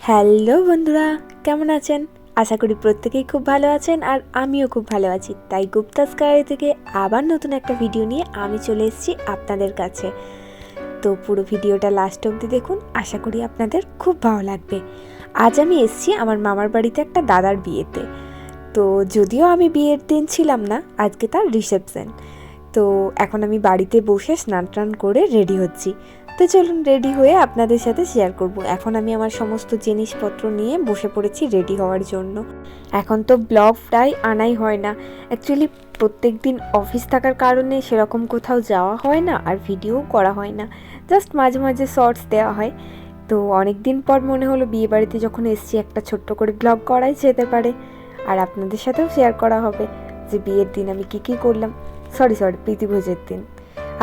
Hello বন্ধুরা, কেমন আছেন? আশা করি প্রত্যেকেই খুব ভালো আছেন আর আমিও খুব ভালো আছি। তাই গুপ্তাস গাড়ি থেকে আবার নতুন একটা ভিডিও নিয়ে আমি চলে এসেছি আপনাদের কাছে। তো পুরো ভিডিওটা লাস্ট অবধি দেখুন, আশা করি আপনাদের খুব ভালো লাগবে। আজ আমি এসেছি আমার মামার বাড়িতে একটা দাদার বিয়েতে। তো যদিও আমি বিয়ের দিন ছিলাম না, আজকে তার রিসেপশন। তো এখন আমি বাড়িতে বসে স্নান টান করে রেডি হচ্ছি। তো চলুন রেডি হয়ে আপনাদের সাথে শেয়ার করব। এখন আমি আমার সমস্ত জিনিসপত্র নিয়ে বসে পড়েছি রেডি হওয়ার জন্য। এখন তো ব্লগ প্রায় আনাই হয় না, অ্যাকচুয়ালি প্রত্যেক দিন অফিস থাকার কারণে সেরকম কোথাও যাওয়া হয় না আর ভিডিও করা হয় না, জাস্ট মাঝে মাঝে শর্টস দেওয়া হয়। তো অনেক দিন পর মনে হলো বিয়ে বাড়িতে যখন এসছি একটা ছোট্ট করে ব্লগ করাই যেতে পারে, আর আপনাদের সাথেও শেয়ার করা হবে যে বিয়ের দিন আমি কী করলাম। সরি প্রীতিভোজের দিন।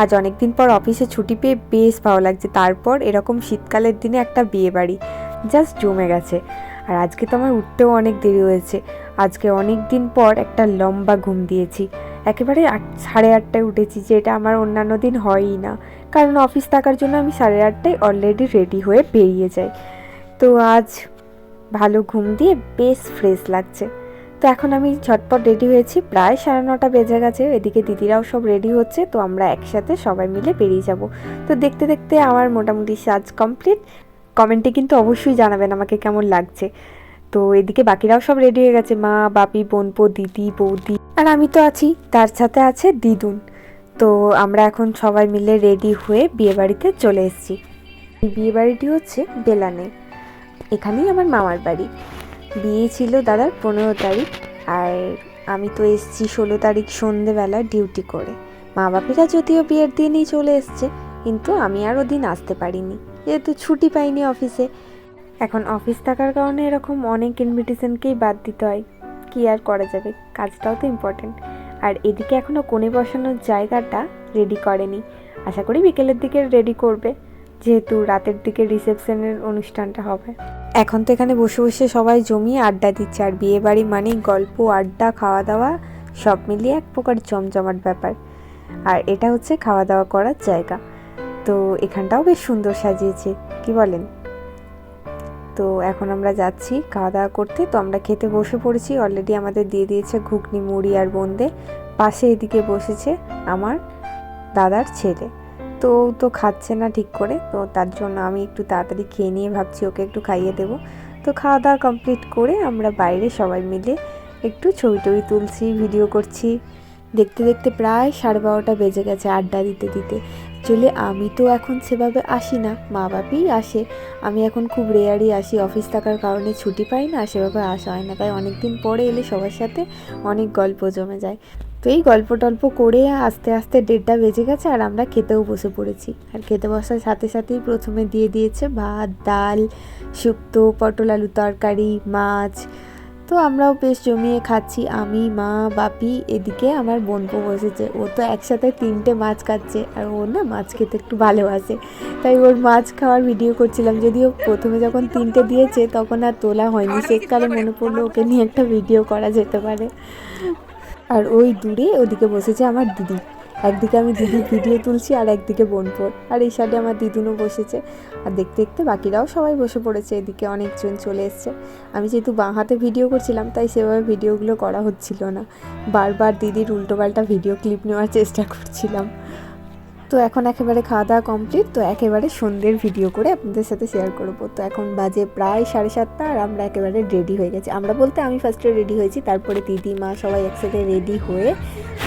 আজ অনেক দিন পর অফিসে ছুটি পেয়ে বেশ ভালো লাগছে, তারপর এরকম শীতকালের দিনে একটা বিয়ে বাড়ি জাস্ট জমে গেছে। আর আজকে তো আমার উঠতেও অনেক দেরি হয়েছে, আজকে অনেক দিন পর একটা লম্বা ঘুম দিয়েছি। একেবারে 8:30টায় উঠেছি, যেটা আমার অন্যান্য দিন হয়ই না, কারণ অফিস থাকার জন্য আমি 8:30টায় অলরেডি রেডি হয়ে বেরিয়ে যাই। তো আজ ভালো ঘুম দিয়ে বেশ ফ্রেশ লাগছে। তো এখন আমি ঝটপট রেডি হয়েছি, প্রায় 9:30 বেজে গেছে। এদিকে দিদিরাও সব রেডি হচ্ছে, তো আমরা একসাথে সবাই মিলে বেরিয়ে যাব। তো দেখতে দেখতে আমার মোটামুটি সাজ কমপ্লিট। কমেন্টে কিন্তু অবশ্যই জানাবেন আমাকে কেমন লাগছে। তো এদিকে বাকিরাও সব রেডি হয়ে গেছে, মা, বাপি, বোনপো, দিদি, বৌদি, আর আমি তো আছি, তার সাথে আছে দিদুন। তো আমরা এখন সবাই মিলে রেডি হয়ে বিয়েবাড়িতে চলে এসেছি। এই বিয়েবাড়িটি হচ্ছে বেলানে, এখানেই আমার মামার বাড়ি। বিয়ে ছিল দাদার 15 তারিখ, আর আমি তো এসেছি 16 তারিখ সন্ধেবেলা ডিউটি করে। মা বাপিরা যদিও বিয়ের দিনই চলে এসছে, কিন্তু আমি আর ওদিন আসতে পারিনি, যেহেতু ছুটি পাইনি অফিসে। এখন অফিস থাকার কারণে এরকম অনেক ইনভিটেশনকেই বাদ দিতে হয়, কি আর করা যাবে, কাজটাও তো ইম্পর্টেন্ট। আর এদিকে এখনও কোণে বসানোর জায়গাটা রেডি করেনি, আশা করি বিকেলের দিকে রেডি করবে, যেহেতু রাতের দিকে রিসেপশনের অনুষ্ঠানটা হবে। এখন তো এখানে বসে বসে সবাই জমিয়ে আড্ডা দিচ্ছে, আর বিয়ে বাড়ি মানেই গল্প, আড্ডা, খাওয়া দাওয়া সব মিলিয়ে এক প্রকার জমজমাট ব্যাপার। আর এটা হচ্ছে খাওয়া দাওয়া করার জায়গা। তো এখানটাও বেশ সুন্দর সাজিয়েছে, কি বলেন? তো এখন আমরা যাচ্ছি খাওয়া দাওয়া করতে। তো আমরা খেতে বসে পড়েছি, অলরেডি আমাদের দিয়ে দিয়েছে ঘুগনি, মুড়ি আর বোঁদে। পাশে এদিকে বসেছে আমার দাদার ছেলে, তো খাচ্ছে না ঠিক করে, তো তার জন্য আমি একটু তাড়াতাড়ি খেয়ে নিয়ে ভাবছি ওকে একটু খাইয়ে দেবো। তো খাওয়া দাওয়া কমপ্লিট করে আমরা বাইরে সবাই মিলে একটু ছবি টবি তুলছি, ভিডিও করছি। দেখতে দেখতে প্রায় 12:30 বেজে গেছে আড্ডা দিতে দিতে। অ্যাকচুয়ালি আমি তো এখন সেভাবে আসি না, মা বাপিই আসে। আমি এখন খুব রেয়ারই আসি, অফিস থাকার কারণে ছুটি পাই না, সেভাবে আসা হয় না। তাই অনেক দিন পরে এলে সবার সাথে অনেক গল্প জমে যায়। তো এই গল্প টল্প করে আস্তে আস্তে 1:30 বেজে গেছে, আর আমরা খেতেও বসে পড়েছি। আর খেতে বসার সাথে সাথেই প্রথমে দিয়ে দিয়েছে ভাত, ডাল, শুক্তো, পটল আলু তরকারি, মাছ। তো আমরাও বেশ জমিয়ে খাচ্ছি, আমি, মা, বাপি। এদিকে আমার বোনপো বসেছে, ও তো একসাথে 3টে মাছ খাচ্ছে, আর ও না মাছ খেতে একটু ভালোবাসে, তাই ওর মাছ খাওয়ার ভিডিও করছিলাম। যদিও প্রথমে যখন 3টে দিয়েছে তখন আর তোলা হয়নি, সেকালে মনে পড়লো ওকে নিয়ে একটা ভিডিও করা যেতে পারে। আর ওই দূরে ওদিকে বসেছে আমার দিদি, একদিকে আমি দিদির ভিডিও তুলছি আর একদিকে বোনপোর, আর এই সাইডে আমার দিদুনও বসেছে। আর দেখতে দেখতে বাকিরাও সবাই বসে পড়েছে, এদিকে অনেকজন চলে এসছে। আমি যেহেতু বাঁ হাতে ভিডিও করছিলাম, তাই সেভাবে ভিডিওগুলো করা হচ্ছিল না, বারবার দিদির উল্টোপাল্টা ভিডিও ক্লিপ নেওয়ার চেষ্টা করছিলাম। তো এখন একেবারে খাওয়া দাওয়া কমপ্লিট, তো একেবারে সন্ধ্যের ভিডিও করে আপনাদের সাথে শেয়ার করবো। তো এখন বাজে প্রায় 7:30, আর আমরা একেবারে রেডি হয়ে গেছি। আমরা বলতে আমি ফার্স্টে রেডি হয়েছি, তারপরে দিদি, মা সবাই একসাথে রেডি হয়ে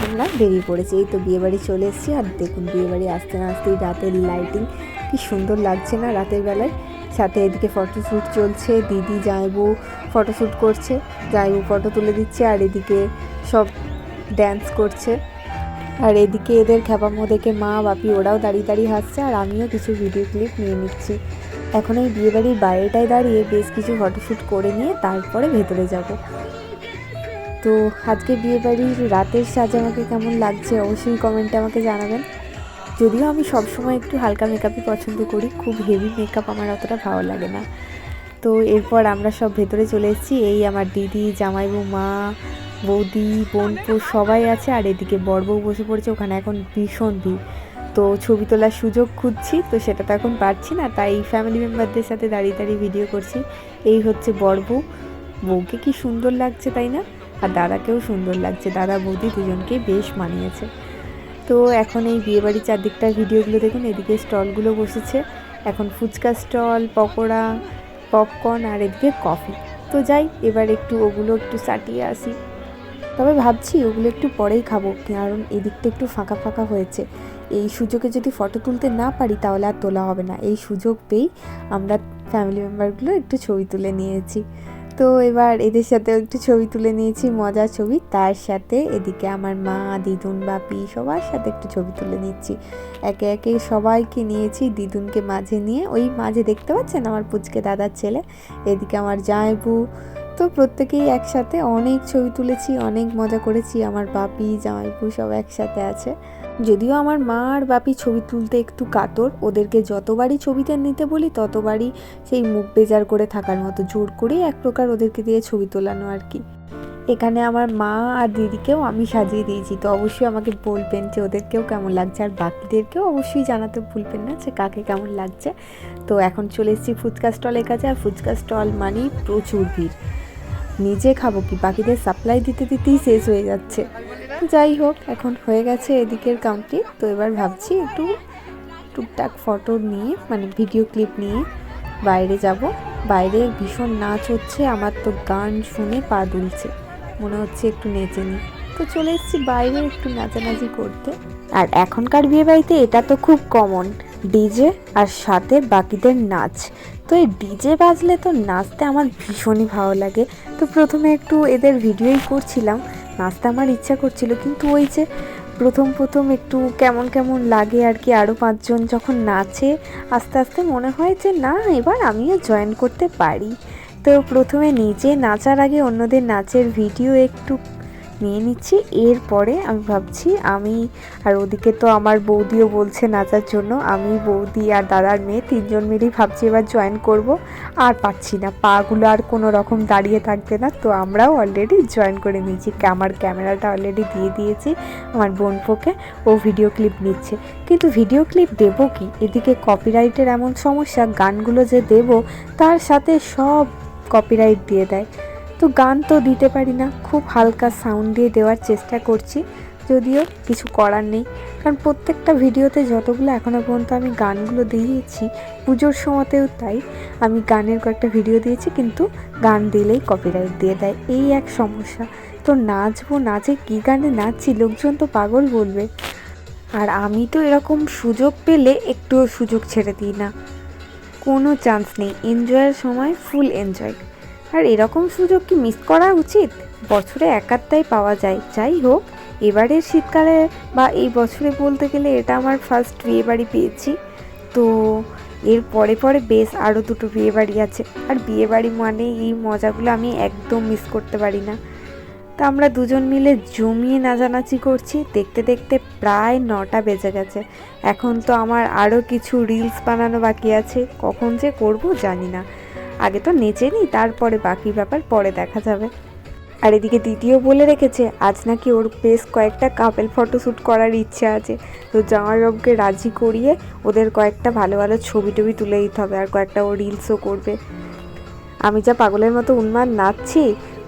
আমরা বেরিয়ে পড়েছি। এই তো বিয়েবাড়ি চলে এসেছি, আর দেখুন বিয়েবাড়ি আসতে না আসতেই রাতের লাইটিং কি সুন্দর লাগছে না রাতের বেলায়। সাথে এদিকে ফটোশ্যুট চলছে, দিদি জামাইবু ফটোশ্যুট করছে, জামাইবু ফটো তুলে দিচ্ছে, আর এদিকে সব ড্যান্স করছে। আর এদিকে এদের খেপামো দেখে মা, বাপি ওরাও দাঁড়িয়ে দাঁড়িয়ে হাসছে, আর আমিও কিছু ভিডিও ক্লিপ নিয়ে নিচ্ছি। এখন এই বিয়েবাড়ির বাইরেটায় দাঁড়িয়ে বেশ কিছু ফটোশ্যুট করে নিয়ে তারপরে ভেতরে যাব। তো আজকে বিয়েবাড়ির রাতের সাজ আমাকে কেমন লাগছে অবশ্যই কমেন্টে আমাকে জানাবেন। যদিও আমি সবসময় একটু হালকা মেকআপই পছন্দ করি, খুব হেভি মেকআপ আমার অতটা ভালো লাগে না। তো এরপর আমরা সব ভেতরে চলে এসেছি, এই আমার দিদি, জামাইবু, মা, বৌদি, বোনপো সবাই আছে, আর এদিকে বড় বউ বসে পড়েছে, ওখানে এখন ভীষণ ভিড়। তো ছবি তোলার সুযোগ খুঁজছি, তো সেটা তো এখন পারছি না, তাই ফ্যামিলি মেম্বারদের সাথে দাঁড়িয়ে দাঁড়িয়ে ভিডিও করছি। এই হচ্ছে বর বউ, বউকে কি সুন্দর লাগছে তাই না, আর দাদাকেও সুন্দর লাগছে, দাদা বৌদি দুজনকেই বেশ মানিয়েছে। তো এখন এই বিয়েবাড়ির চারদিকটার ভিডিওগুলো দেখুন, এদিকে স্টলগুলো বসেছে, এখন ফুচকা স্টল, পকোড়া, পপকর্ন আর এদিকে কফি। তো যাই এবার একটু ওগুলো একটু সাটিয়ে আসি, তবে ভাবছি ওগুলো একটু পরেই খাবো, কারণ এদিকটা একটু ফাঁকা ফাঁকা হয়েছে। এই সুযোগে যদি ফটো তুলতে না পারি তাহলে আর তোলা হবে না। এই সুযোগ পেয়েই আমরা ফ্যামিলি মেম্বারগুলো একটু ছবি তুলে নিয়েছি। তো এবার এদের সাথেও একটু ছবি তুলে নিয়েছি, মজার ছবি। তার সাথে এদিকে আমার মা, দিদুন, বাপি সবার সাথে একটু ছবি তুলে নিচ্ছি। একে একে সবাইকে নিয়েছি, দিদুনকে মাঝে নিয়ে, ওই মাঝে দেখতে পাচ্ছেন আমার পুচকে দাদার ছেলে, এদিকে আমার জামাইবু। তো প্রত্যেকেই একসাথে অনেক ছবি তুলেছি, অনেক মজা করেছি। আমার বাপি, জামাইবু সব একসাথে আছে। যদিও আমার মা আর বাপি ছবি তুলতে একটু কাতর, ওদেরকে যতবারই ছবিতে নিতে বলি ততবারই সেই মুখ বেজার করে থাকার মতো, জোর করেই এক প্রকার ওদেরকে দিয়ে ছবি তোলানো আর কি। এখানে আমার মা আর দিদিকেও আমি সাজিয়ে দিয়েছি, তো অবশ্যই আমাকে বলবেন যে ওদেরকেও কেমন লাগছে, আর বাকিদেরকেও অবশ্যই জানাতে ভুলবেন না যে কাকে কেমন লাগছে। তো এখন চলে এসেছি ফুচকা স্টলের কাছে, আর ফুচকা স্টল মানেই প্রচুর ভিড়। নিজে খাবো কি, বাকিদের সাপ্লাই দিতে দিতেই শেষ হয়ে যাচ্ছে। যাই হোক, এখন হয়ে গেছে এদিকের কাউন্টি। তো এবার ভাবছি একটু টুকটাক ফটো নিয়ে, মানে ভিডিও ক্লিপ নিয়ে বাইরে যাব। বাইরে ভীষণ নাচ হচ্ছে, আমার তো গান শুনে পা দুলছে, মনে হচ্ছে একটু নেচে নিই। তো চলে এসেছি বাইরে একটু নাচানাচি করতে। আর এখনকার বিয়ে বাড়িতে এটা তো খুব কমন, ডিজে আর সাথে বাকিদের নাচ। তো এই ডিজে বাজলে তো নাচতে আমার ভীষণই ভালো লাগে। তো প্রথমে একটু এদের ভিডিওই করছিলাম, নাচতে আমার ইচ্ছা করছিল, কিন্তু ওই যে প্রথম একটু কেমন কেমন লাগে আর কি। আরও 5 জন যখন নাচে, আস্তে আস্তে মনে হয় যে না, এবার আমিও জয়েন করতে পারি। তো প্রথমে নিজে নাচার আগে অন্যদের নাচের ভিডিও একটু নিয়ে নিচ্ছি। এরপরে আমি ভাবছি, আমি আর ওদিকে তো আমার বৌদিও বলছে নাচার জন্য, আমি, বৌদি আর দাদার মেয়ে 3 জন মিলেই ভাবছি এবার জয়েন করব। আর পাচ্ছি না, পাগুলো আর কোনো রকম দাঁড়িয়ে থাকবে না। তো আমরাও অলরেডি জয়েন করে নিয়েছি, আমার ক্যামেরাটা অলরেডি দিয়ে দিয়েছি আমার বোনপোকে, ও ভিডিও ক্লিপ নিচ্ছে। কিন্তু ভিডিও ক্লিপ দেবো কি, এদিকে কপিরাইটের এমন সমস্যা, গানগুলো যে দেব তার সাথে সব কপিরাইট দিয়ে দেয়। তো গান তো দিতে পারি না, খুব হালকা সাউন্ড দিয়ে দেওয়ার চেষ্টা করছি, যদিও কিছু করার নেই, কারণ প্রত্যেকটা ভিডিওতে যতগুলো এখনও পর্যন্ত আমি গানগুলো দিয়েছি, পুজোর সময়তেও তাই, আমি গানের কয়েকটা ভিডিও দিয়েছি, কিন্তু গান দিলেই কপিরাইট দিয়ে দেয়, এই এক সমস্যা। তো নাচবো, নাচে কী গানে নাচছি, লোকজন তো পাগল বলবে। আর আমি তো এরকম সুযোগ পেলে একটুও সুযোগ ছেড়ে দিই না, কোনো চান্স নেই, এনজয়ের সময় ফুল এনজয়। আর এরকম সুযোগ কি মিস করা উচিত? বছরে একাত্তাই পাওয়া যায়। যাই হোক, এবারের শীতকালে বা এই বছরে বলতে গেলে এটা আমার ফার্স্ট বিয়েবাড়ি পেয়েছি। তো এর পরে বেশ আরও 2টো বিয়েবাড়ি আছে, আর বিয়েবাড়ি মানে এই মজাগুলো আমি একদম মিস করতে পারি না। তা আমরা দুজন মিলে জমিয়ে নাচানাচি করছি, দেখতে দেখতে প্রায় 9টা বেজে গেছে। এখন তো আমার আরও কিছু রিলস বানানো বাকি আছে, কখন যে করব জানি না। আগে তো নেচে নিই, তারপরে বাকি ব্যাপার পরে দেখা যাবে। আর এদিকে দিদিও বলে রেখেছে আজ নাকি ওর বেশ কয়েকটা কাপেল ফটোশ্যুট করার ইচ্ছা আছে। তো জামাইবাবুকে রাজি করিয়ে ওদের কয়েকটা ভালো ভালো ছবি টবি তুলে দিতে হবে, আর কয়েকটা ও রিলসও করবে। আমি যা পাগলের মতো উন্মাদ নাচছি,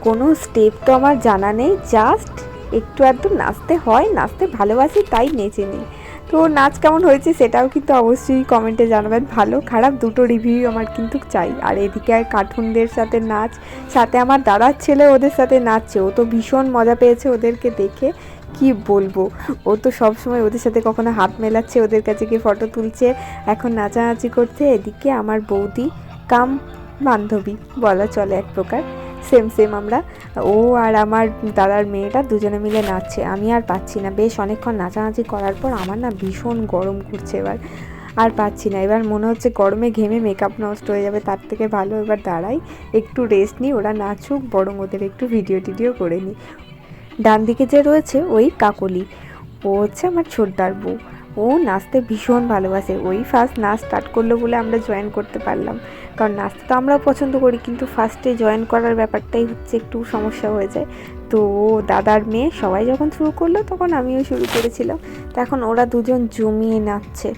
কোনো স্টেপ তো আমার জানা নেই, জাস্ট একটু আধটু নাচতে হয়, নাচতে ভালোবাসি তাই নেচে নিই। তো নাচ কেমন হয়েছে সেটাও কিন্তু অবশ্যই কমেন্টে জানাবেন, ভালো খারাপ দুটো রিভিউ আমার কিন্তু চাই। আর এদিকে আর কার্টুনদের সাথে নাচ, সাথে আমার দাদার ছেলে ওদের সাথে নাচছে, ও তো ভীষণ মজা পেয়েছে ওদেরকে দেখে, কি বলবো। ও তো সবসময় ওদের সাথে কখনো হাত মেলাচ্ছে, ওদের কাছে গিয়ে ফটো তুলছে, এখন নাচানাচি করছে। এদিকে আমার বৌদি কাম বান্ধবী বলা চলে এক প্রকার, সেম আমরা, ও আর আমার দাদার মেয়েটা দুজনে মিলে নাচছে। আমি আর পাচ্ছি না, বেশ অনেকক্ষণ নাচানাচি করার পর আমার না ভীষণ গরম করছে, এবার আর পাচ্ছি না। এবার মনে হচ্ছে গরমে ঘেমে মেকআপ নষ্ট হয়ে যাবে, তার থেকে ভালো এবার দাঁড়াই, একটু রেস্ট নিই, ওরা নাচুক, বরং ওদের একটু ভিডিও করে নিই। ডান দিকে যে রয়েছে ওই কাকলি, ও হচ্ছে আমার ছোটদার বউ। ও নাচতে ভীষণ ভালোবাসে। ওই ফার্স্ট নাচ স্টার্ট করলো বলে আমরা জয়েন করতে পারলাম, কারণ নাচতে তো আমরাও পছন্দ করি, কিন্তু ফার্স্টে জয়েন করার ব্যাপারটাই হচ্ছে একটু সমস্যা হয়ে যায়। তো দাদার মেয়ে সবাই যখন শুরু করলো তখন আমিও শুরু করেছিলাম। তো এখন ওরা দুজন জমিয়ে নাচছে।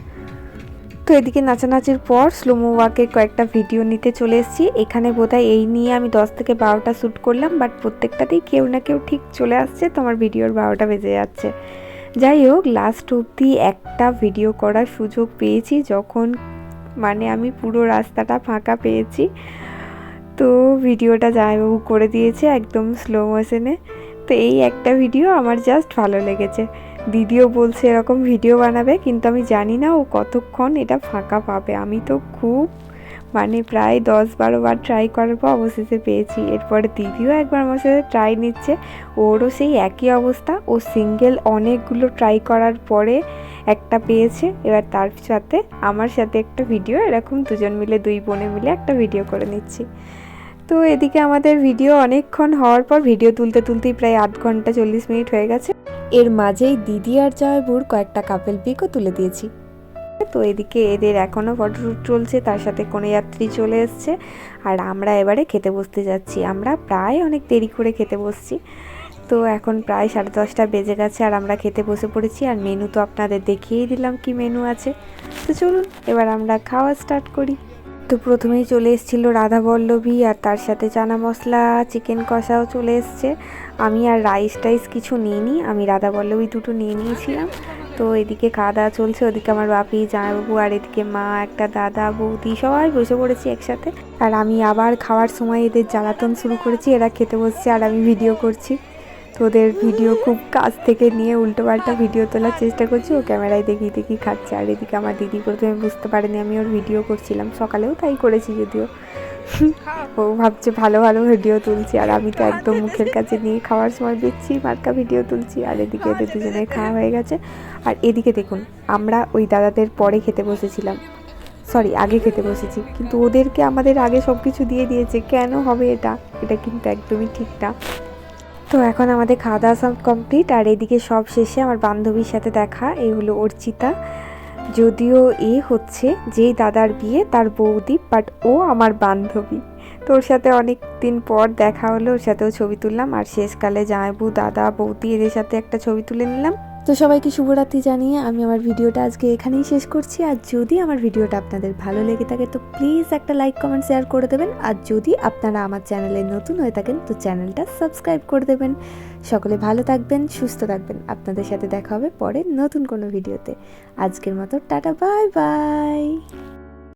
তো এদিকে নাচানাচির পর স্লোমো ওয়াকের কয়েকটা ভিডিও নিতে চলে এসেছি। এখানে বোধহয় এই নিয়ে আমি 10 থেকে 12টা শ্যুট করলাম, বাট প্রত্যেকটাতেই কেউ না কেউ ঠিক চলে আসছে, তো আমার ভিডিওর 12টা বেজে যাচ্ছে। যাই হোক, লাস্ট অবধি একটা ভিডিও করার সুযোগ পেয়েছি যখন মানে আমি পুরো রাস্তাটা ফাঁকা পেয়েছি। তো ভিডিওটা জামাইবাবু করে দিয়েছে একদম স্লো মোশনে। তো এই একটা ভিডিও আমার জাস্ট ভালো লেগেছে। দিদিও বলছে এরকম ভিডিও বানাবে, কিন্তু আমি জানি না ও কতক্ষণ এটা ফাঁকা পাবে। আমি তো খুব মানে প্রায় 10-12 বার ট্রাই করার পর অবশেষে পেয়েছি। এরপরে দিদিও একবার আমার সাথে ট্রাই নিচ্ছে, ওরও সেই একই অবস্থা। ও সিঙ্গেল অনেকগুলো ট্রাই করার পরে একটা পেয়েছে। এবার তার সাথে আমার সাথে একটা ভিডিও, এরকম দুজন মিলে, দুই বোনে মিলে একটা ভিডিও করে নিচ্ছি। তো এদিকে আমাদের ভিডিও অনেকক্ষণ হওয়ার পর ভিডিও তুলতে তুলতেই প্রায় 8 ঘন্টা 40 মিনিট হয়ে গেছে। এর মাঝেই দিদি আর জামাইবাবুর কয়েকটা কাপেল পিকও তুলে দিয়েছি। তো এদিকে এদের এখনও ফটোশ্যুট চলছে, তার সাথে কোনো যাত্রী চলে এসছে, আর আমরা এবারে খেতে বসতে যাচ্ছি। আমরা প্রায় অনেক দেরি করে খেতে বসছি। তো এখন প্রায় 10:30টা বেজে গেছে আর আমরা খেতে বসে পড়েছি। আর মেনু তো আপনাদের দেখিয়েই দিলাম কি মেনু আছে। তো চলুন এবার আমরা খাওয়া স্টার্ট করি। তো প্রথমেই চলে এসেছিলো রাধা বল্লভী, আর তার সাথে চানা মশলা, চিকেন কষাও চলে এসছে। আমি আর রাইস টাইস কিছু নিইনি, আমি রাধা বল্লভী দুটো নিয়ে নিয়েছিলাম। তো এদিকে খাওয়া দাওয়া চলছে, ওদিকে আমার বাপি, জামাইবাবু, আর এদিকে মা, একটা দাদা, বৌদি, সবাই বসে পড়েছি একসাথে। আর আমি আবার খাওয়ার সময় এদের জ্বালাতন শুরু করেছি। এরা খেতে বসছে আর আমি ভিডিও করছি। তো ওদের ভিডিও খুব কাছ থেকে নিয়ে উল্টোপাল্টা ভিডিও তোলার চেষ্টা করছি। ও ক্যামেরায় দেখি খাচ্ছে। আর এদিকে আমার দিদি প্রথমে বুঝতে পারেনি আমি ওর ভিডিও করছিলাম, সকালেও তাই করেছি যদিও। ও ভাবছে ভালো ভালো ভিডিও তুলছি, আর আমি তো একদম মুখের কাছে নিয়ে খাওয়ার সময় দেখছি মার্কা ভিডিও তুলছি। আর এদিকে এদের দুজনের খাওয়া হয়ে গেছে। আর এদিকে দেখুন, আমরা ওই দাদাদের পরে খেতে বসেছিলাম, সরি আগে খেতে বসেছি, কিন্তু ওদেরকে আমাদের আগে সব কিছু দিয়ে দিয়েছে। কেন হবে এটা? এটা কিন্তু একদমই ঠিক না। তো এখন আমাদের খাওয়া দাওয়া সব কমপ্লিট। আর এদিকে সব শেষে আমার বান্ধবীর সাথে দেখা, এই হলো অর্চিতা। যদিও এ হচ্ছে যেই দাদার বিয়ে তার বৌদি, বাট ও আমার বান্ধবী। তো ওর সাথে অনেক দিন পর দেখা হলো, ওর সাথেও ছবি তুললাম। আর শেষকালে জামাইবু, দাদা, বৌদি এদের সাথে একটা ছবি তুলে নিলাম। তো সবাইকে শুভরাত্রি জানিয়ে আমি আমার ভিডিওটা আজকে এখানেই শেষ করছি। আর যদি আমার ভিডিওটা আপনাদের ভালো লেগে থাকে তো প্লিজ একটা লাইক, কমেন্ট, শেয়ার করে দেবেন। আর যদি আপনারা আমার চ্যানেলে নতুন হয়ে থাকেন তো চ্যানেলটা সাবস্ক্রাইব করে দেবেন। সকলে ভালো থাকবেন, সুস্থ থাকবেন। আপনাদের সাথে দেখা হবে পরে নতুন কোনো ভিডিওতে। আজকের মতো টাটা, বাই বাই।